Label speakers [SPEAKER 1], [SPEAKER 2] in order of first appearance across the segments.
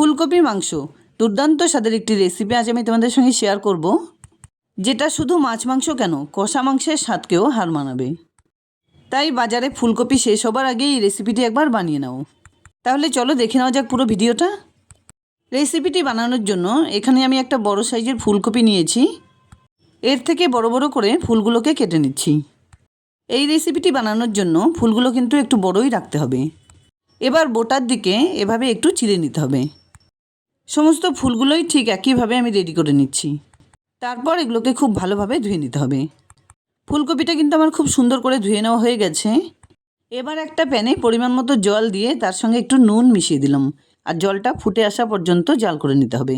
[SPEAKER 1] ফুলকপি মাংস দুর্দান্ত স্বাদের একটি রেসিপি আজ আমি তোমাদের সঙ্গে শেয়ার করব, যেটা শুধু মাছ মাংস কেন কষা মাংসের স্বাদকেও হার মানাবে। তাই বাজারে ফুলকপি শেষ হবার আগে এই রেসিপিটি একবার বানিয়ে নাও। তাহলে চলো দেখে নেওয়া যাক পুরো ভিডিওটা। রেসিপিটি বানানোর জন্য এখানে আমি একটা বড় সাইজের ফুলকপি নিয়েছি। এর থেকে বড় বড় করে ফুলগুলোকে কেটে নিচ্ছি। এই রেসিপিটি বানানোর জন্য ফুলগুলো কিন্তু একটু বড়ই রাখতে হবে। এবার বোটার দিকে এভাবে একটু চিড়ে নিতে হবে। সমস্ত ফুলগুলোই ঠিক একইভাবে আমি রেডি করে নিচ্ছি। তারপর এগুলোকে খুব ভালোভাবে ধুয়ে নিতে হবে। ফুলকপিটা কিন্তু আমার খুব সুন্দর করে ধুয়ে নেওয়া হয়ে গেছে। এবার একটা প্যানে পরিমাণ মতো জল দিয়ে তার সঙ্গে একটু নুন মিশিয়ে দিলাম, আর জলটা ফুটে আসা পর্যন্ত জাল করে নিতে হবে।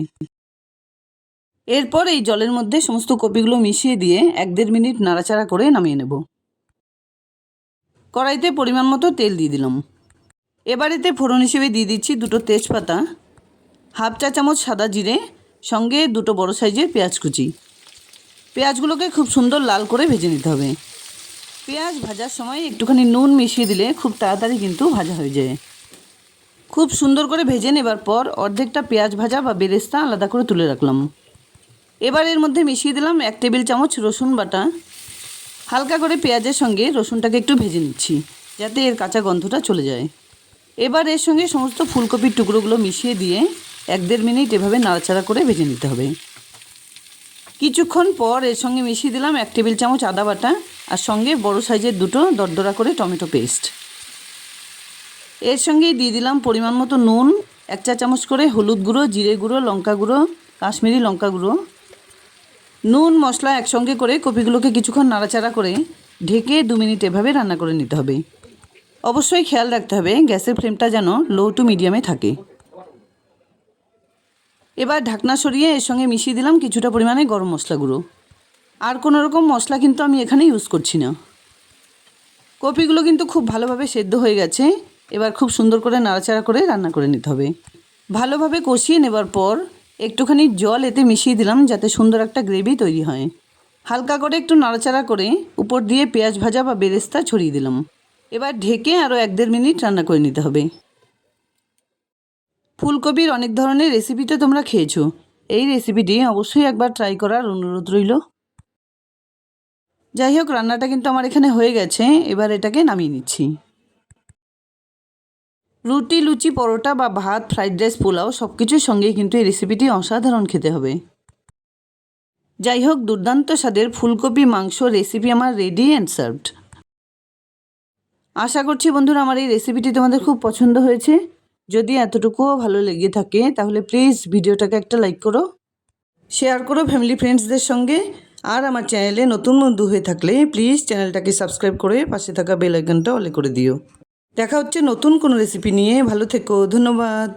[SPEAKER 1] এরপর এই জলের মধ্যে সমস্ত কপিগুলো মিশিয়ে দিয়ে 1-1.5 মিনিট নাড়াচাড়া করে নামিয়ে নেব। কড়াইতে পরিমাণ মতো তেল দিয়ে দিলাম। এবার এতে ফোড়ন হিসেবে দিয়ে দিচ্ছি 2টো তেজপাতা, 1/2 চা চামচ সাদা জিরে, সঙ্গে 2টো বড় সাইজের পেঁয়াজ কুচি। পেঁয়াজগুলোকে খুব সুন্দর লাল করে ভেজে নিতে হবে। পেঁয়াজ ভাজার সময় একটুখানি নুন মিশিয়ে দিলে খুব তাড়াতাড়ি কিন্তু ভাজা হয়ে যায়। খুব সুন্দর করে ভেজে নেবার পর অর্ধেকটা পেঁয়াজ ভাজা বা বেরেস্তা আলাদা করে তুলে রাখলাম। এবার এর মধ্যে মিশিয়ে দিলাম 1 টেবিল চামচ রসুন বাটা। হালকা করে পেঁয়াজের সঙ্গে রসুনটাকে একটু ভেজে নিচ্ছি, যাতে এর কাঁচা গন্ধটা চলে যায়। এবার এর সঙ্গে সমস্ত ফুলকপির টুকরোগুলো মিশিয়ে দিয়ে 1-1.5 মিনিট এভাবে নাড়াচাড়া করে ভেজে নিতে হবে। কিছুক্ষণ পর এর সঙ্গে মিশিয়ে দিলাম 1 টেবিল চামচ আদা বাটা, আর সঙ্গে বড় সাইজের 2টো দরদরা করে টমেটো পেস্ট। এর সঙ্গেই দিয়ে দিলাম পরিমাণ মতো নুন, 1 চা চামচ করে হলুদ গুঁড়ো, জিরে গুঁড়ো, লঙ্কা গুঁড়ো, কাশ্মীরি লঙ্কা গুঁড়ো। নুন মশলা একসঙ্গে করে কপিগুলোকে কিছুক্ষণ নাড়াচাড়া করে ঢেকে 2 মিনিট এভাবে রান্না করে নিতে হবে। অবশ্যই খেয়াল রাখতে হবে গ্যাসের ফ্লেমটা যেন লো টু মিডিয়ামে থাকে। এবার ঢাকনা সরিয়ে এর সঙ্গে মিশিয়ে দিলাম কিছুটা পরিমাণে গরম মশলা গুঁড়ো। আর কোনো রকম মশলা কিন্তু আমি এখানে ইউজ করছি না। কপিগুলো কিন্তু খুব ভালোভাবে সেদ্ধ হয়ে গেছে। এবার খুব সুন্দর করে নাড়াচাড়া করে রান্না করে নিতে হবে। ভালোভাবে কষিয়ে নেবার পর একটুখানি জল এতে মিশিয়ে দিলাম, যাতে সুন্দর একটা গ্রেভি তৈরি হয়। হালকা করে একটু নাড়াচাড়া করে উপর দিয়ে পেঁয়াজ ভাজা বা বেরেস্তা ছড়িয়ে দিলাম। এবার ঢেকে আরও 1-1.5 মিনিট রান্না করে নিতে হবে। ফুলকপির অনেক ধরনের রেসিপি তো তোমরা খেয়েছো, এই রেসিপিটি অবশ্যই একবার ট্রাই করার অনুরোধ রইল। যাই হোক, রান্নাটা কিন্তু আমার এখানে হয়ে গেছে। এবার এটাকে নামিয়ে নিচ্ছি। রুটি, লুচি, পরোটা বা ভাত, ফ্রাইড রাইস, পোলাও সব কিছুর সঙ্গেই কিন্তু এই রেসিপিটি অসাধারণ খেতে হবে। যাই হোক, দুর্দান্ত স্বাদের ফুলকপি মাংস রেসিপি আমার রেডি অ্যান্ড সার্ভড। আশা করছি বন্ধুরা আমার এই রেসিপিটি তোমাদের খুব পছন্দ হয়েছে। যদি এতটুকুও ভালো লেগে থাকে তাহলে প্লিজ ভিডিওটাকে একটা লাইক করো, শেয়ার করো ফ্যামিলি ফ্রেন্ডসদের সঙ্গে। আর আমার চ্যানেলে নতুন বন্ধু হয়ে থাকলে প্লিজ চ্যানেলটাকে সাবস্ক্রাইব করে পাশে থাকা বেল আইকনটা অলে করে দিও। দেখা হচ্ছে নতুন কোনো রেসিপি নিয়ে। ভালো থেকো, ধন্যবাদ।